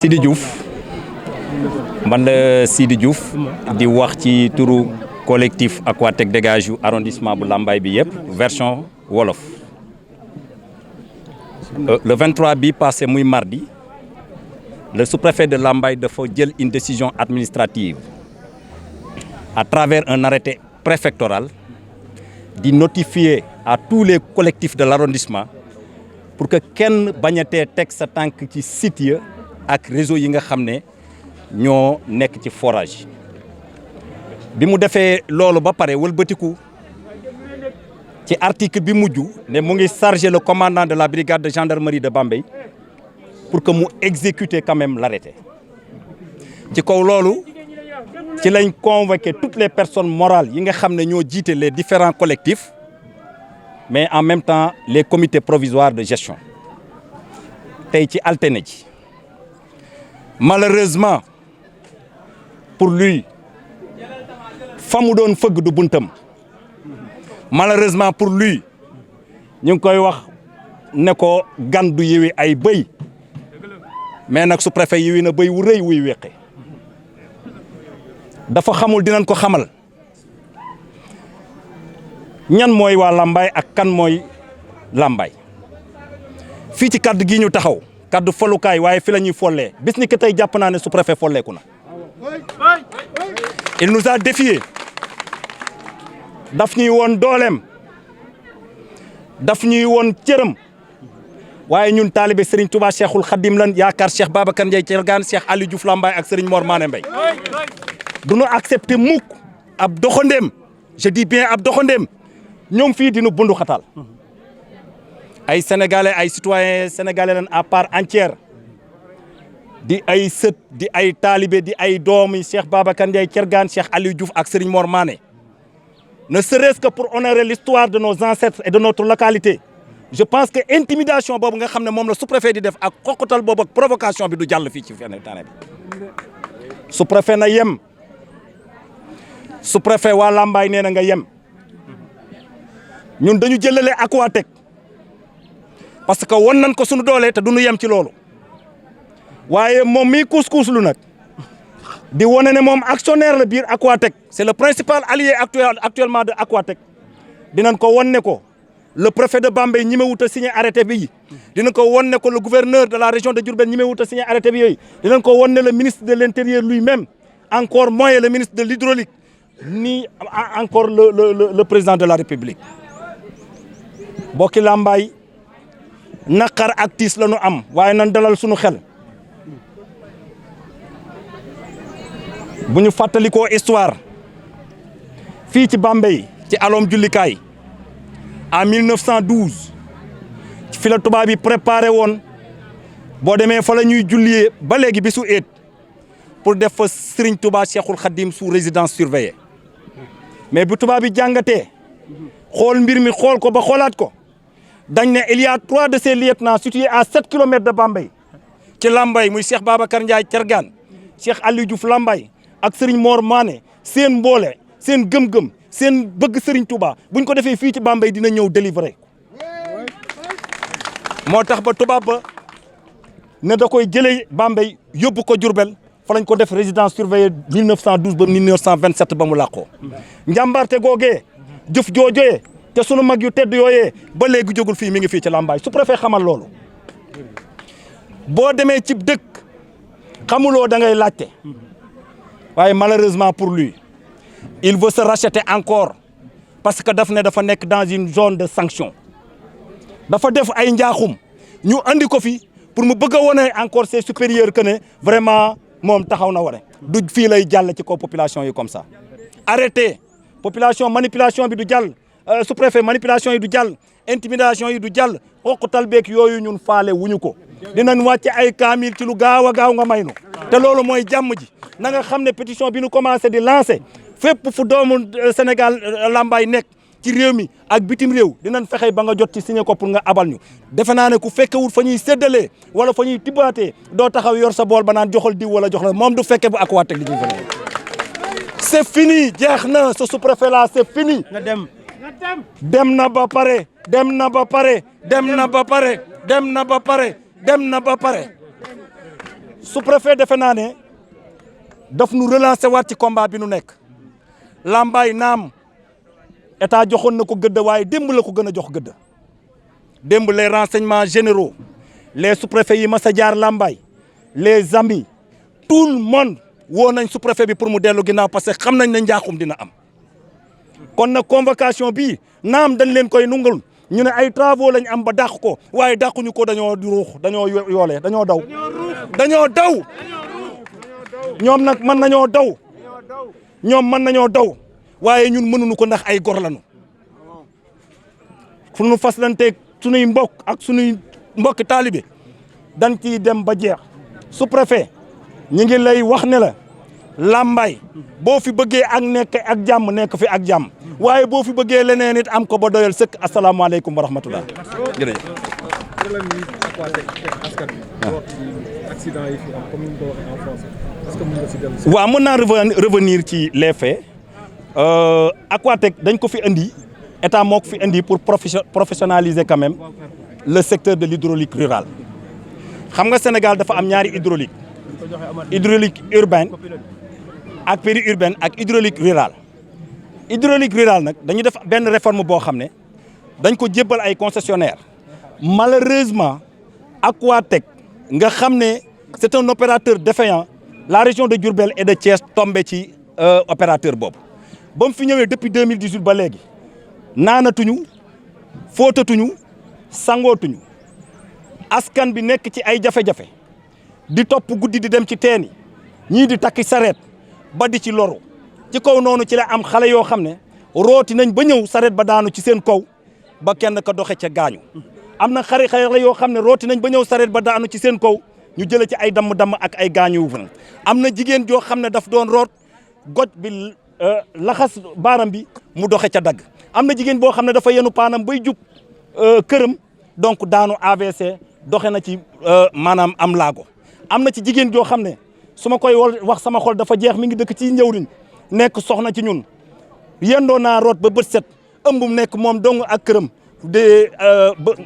Sidi Diouf man la Sidi Diouf di wax ci turu collectif Aquatech Dégage yu arrondissement bu Lambaye bi yëpp version wolof. Le 23 bi passé muy mardi le sous-préfet de Lambaye dafa jël une décision administrative à travers un arrêté préfectoral di notifier à tous les collectifs de l'arrondissement pour que kenn bañatee teg sa tànk ci site ya ak réseau yi nga xam ne ñoo nekk ci forage bi mu defee loolu ba pare wëlbatiku ci article bi mujj ne mu ngi charger le commandant de la brigade de gendarmerie de Bambey pour que mu exécuter quand même l'arrêté ci kaw loolu ci lañ convoqué toutes les personnes morales yi nga xam ne ñoo jiite les différents collectifs mais en même temps les comités provisoires de gestion tey ci altine ji malheureusement pour lui fa mu doon fëgg du buntam malheureusement pour lui ñu ngi koy wax ne ko gan du yiwi ay bëy mais nag sous-préfet yiwi na bëy wu rëy wuy weqe dafa xamul dinañ ko xamal ñan mooy waa Lambaye ak kan mooy Lambaye fii ci kaddu gi ñu taxaw kaddu folukaay waaye fi la ñuy follee bis ni que tey jàpp naa ne sous-préfet folleeku na il nous a défié daf ñuy woon dooleem daf ñuy woon cëram waaye ñun taalibe Serigne Touba Cheikhul Khadim lan yaakaar Cheikh Babacar Ndiaye Thiergane Cheikh Aliou Diouf Lambaye ak Serigne Mor Mané Mbaye du ñu accepter mukk ab doxandéem je dis bien ab doxandéem ñoom fii dinu bundu xataal ay sénégalais ay citoyens sénégalais lan à part entière di ay sët di ay talibé di ay doomi Cheikh Babacar Ndiaye Thiergane Cheikh Aliou Diouf ak Serigne Mor Mané ne serait-ce que pour honorer l'histoire de nos ancêtres et de notre localité je pense que intimidation boobu nga xam ne moom la sous-préfet di def ak xoqatal boobu ak provocation bi du jàll fii ci fenn tane bi sous-préfet na yem sous-préfet waa Lambaye nee na nga yem ñun dañu jëlale Aquatech parce que won nañ ko suñu doole te duñu yem ci loolu waaye moom mii kuus lu nag di wane ne moom actionnaire la biir Aquatech c'est le principal allié actuellement de Aquatech dinañ ko won ne ko le préfet de Bambey ñi ma wut a signé arrêté bi dinañ ko won ne ko le gouverneur de la région de Diourbel ñi ma wut a signé arrêté bi yooyu dinañ ko won ne le ministre de l'intérieur lui-même encore moins le ministre de l'hydraulique ni encore le président de la République bokki Lambaye naqar ak tiis la ñu am waaye nan dalal suñu xel bu ñu fàttalikoo histoire fii ci Bambey ci aloom jullikaay en 1912 fi la tubaab yi préparé woon boo demee fa la ñuy jullee ba léegi bisu eet pour def fa Serigne Touba Cheikhul Khadim sous résidence surveillée mais bu tubaab yi jàngatee xool mbir mi xool ko ba xoolaat ko dañ ne il y a 3 de ces lieutenants situés à 7 kilomètres de Bambey ci Lambaye muy Cheikh Babacar Ndiaye Thiergane Cheikh Aliou Diouf Lambaye ak Serigne Mor Mané seen mboole seen gëm-gëm seen bëgg Serigne Touba buñ ko defee fii ci Bambey dina ñëw délivrer moo tax ba tubaab ba ne da koy jëlee Bambey yóbbu ko Diourbel fa lañ ko def résidence surveillée 1912 ba 1927 ba mu làqoo njàmbarte googee jëf joojee te sunu mag yu tedd yooyee ba léegi jógul fii mi ngi fii ci Lambaye sous-préfet xamal loolu boo demee ci dëkk xamuloo da ngay laajte waaye malheureusement pour lui il veut se racheter encore parce que daf ne dafa nekk dans une zone de sanction dafa def ay njaaxum ñu andi ko fi pour mu bëgg a wone encore ses supérieurs que ne vraiment moom taxaw na ware du fii lay jàll ci kaw population yi comme ça arrêtez population manipulation bi du jàll sous-préfet manipulation yi du jàll intimidation yi du jàll xoqatal beeg yooyu ñun faale wuñu ko dinañ wàcce ay kaamil ci lu gaaw a gaaw nga may nu te loolu mooy jàmm ji na nga xam ne pétition bi nu commencé di lancer fépp fu doomu Sénégal Lambaye nekk ci réew mi ak bitim réew dinañ fexe ba nga jot ci signé ko pour nga abal ñu defe naa ne ku fekkewul fa ñuy séddalee wala fa ñuy tibbaatee doo taxaw yor sa bool ba naan joxal diw wala jox la moom du fekke bu Aquatech li ñuy fa c'est fini jeex na ce sous-préfet là c'est fini dem na ba pare dem na ba pare dem na ba pare dem na ba pare dem na ba pare sous-préfet defe naa ne daf nu relancer waat ci combat bi nu nekk Lambaye naam état joxoon na ko gëdd waaye démb la ko gën a jox gëdd démb les renseignements généraux les sous-préfets yi mas a jaar Lambaye les amis tout le monde woo nañ sous-préfet bi pour mu dellu ginnaaw parce que xam nañ ne njaaxum dina am kon nag convocation bi naam dañ leen koy nungul ñu ne ay travaux lañ am ba dàq ko waaye dàquñu ko dañoo ruux dañoo yoolee dañoo daw ñoom nag mën nañoo daw ñoom mën nañoo daw waaye ñun mënuñu ko ndax ay gor lañu fu ñu faslanteeg suñuy mbokk ak suñuy mbokki taalibe dañ ciy dem ba jeex sous-préfet ñi ngi lay wax ne la Lambaye boo fi bëggee ak nekk ak jàmm nekk fi ak jàmm waaye boo fi bëggee leneen it am ko ba doyal sëkk asalaamaaleykum wa rahmatullah jërëjëf. waaw mën naa revenir ci les faits Aquatech dañ ko fi indi état moo ko fi indi pour professionnaliser quand même le secteur de l'hydraulique rurale xam nga Sénégal dafa am ñaari hydraulique urbaine ak périurbaine ak hydraulique rurale nag dañu def benn réforme boo xam ne dañ ko jébbal ay concessionnaires malheureusement Aquatech nga xam ne c'est un opérateur défaillant la région de Diourbel et de Thiès tombé ci opérateur boobu ba mu fi ñëwee depuis 2018 ba léegi naanatuñu fóotatuñu sangootuñu askan bi nekk ci ay jafe-jafe di topp guddi di dem ci teen yi ñii di takki sareet ba di ci loru ci kaw noonu ci la am xale yoo xam ne rooti nañ ba ñëw sareet ba daanu ci seen kaw ba kenn ka doxe ca gaañu am na xale yoo xam ne rooti nañ ba ñëw sareet ba daanu ci seen kaw ñu jëlee ci ay damm-damm ak ay gaañu am na jigéen joo xam ne daf doon root goj bi laxas baaram bi mu doxe ca dagg am na jigéen boo xam ne dafa yenu paanam bay jug këram donc daanu AVC doxe na ci maanaam am laago am na ci jigéen joo xam ne su ma koy wax sama xol dafa jeex mi ngi dëkk ci njëwriñ nekk soxna ci ñun yendoo naa root ba bët set ëmbum nekk moom dong ak këram de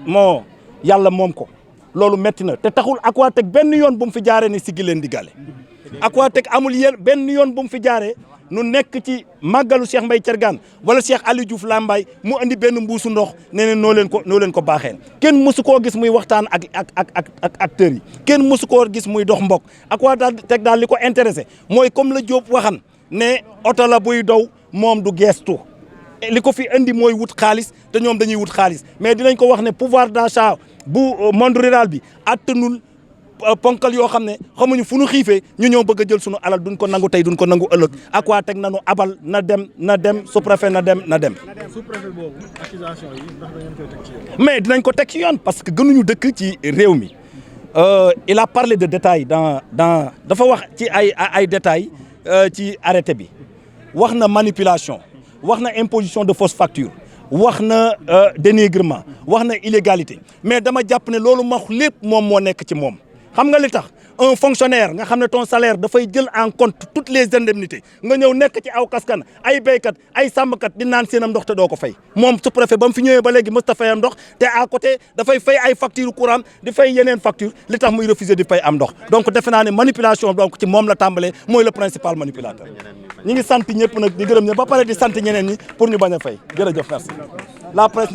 moo yàlla moom ko loolu metti na te taxul Aquatech benn yoon bu mu fi jaaree ni siggi leen di gale Aquatech amul benn yoon bu mu fi jaaree nu nekk ci màggalu Cheikh Mbaye Thiergane wala Cheikh Aliou Diouf Lambaye mu andi benn mbuusu ndox nee ne noo leen ko baaxeen kenn mësu koo gis muy waxtaan ak acteurs yi kenn mësu koo gis muy dox mbokk Aquatech daal li ko intéressé mooy comme la Diop waxan ne oto la buy daw moom du geestu li ko fi andi mooy wut xaalis te ñoom dañuy wut xaalis mais dinañ ko wax ne pouvoir d'achat bu monde rural bi attanul ponkal yoo xam ne xamuñu fu nu xiifee ñu ñëw bëgg a jël sunu alal duñ ko nangu tey duñ ko nangu ëllëg Aquatech nanu abal na dem sous-préfet na dem. sous-préfet boobu accusation yi ndax da ngeen koy teg ci yoon. mais dinañ ko teg ci yoon parce que gënuñu dëkk ci réew mi il a parlé de détails dafa wax ci ay détails ci arrêté bi wax na manipulation wax na imposition de fausse facture wax na dénigrement wax na illégalité mais dama jàpp ne loolu ma lépp moom moo nekk ci moom. xam nga li tax un fonctionnaire nga xam ne ton salaire dafay jël en compte toutes les indemnités nga ñëw nekk ci aw kaskan ay béykat ay sàmmkat di naan seenam ndox te doo ko fay moom sous-préfet ba mu fi ñëwee ba léegi mës ta fayam ndox te à côté dafay fay ay facture courant di fay yeneen facture li tax muy refuser di fay am ndox donc defe naa ne manipulation donc ci moom la tàmbalee mooy le principal manipulateur ñi ngi sant ñëpp nag di gërëm ñëpp ba pare di sant ñeneen ñi pour ñu bañ a fay jërëjëf merci la presse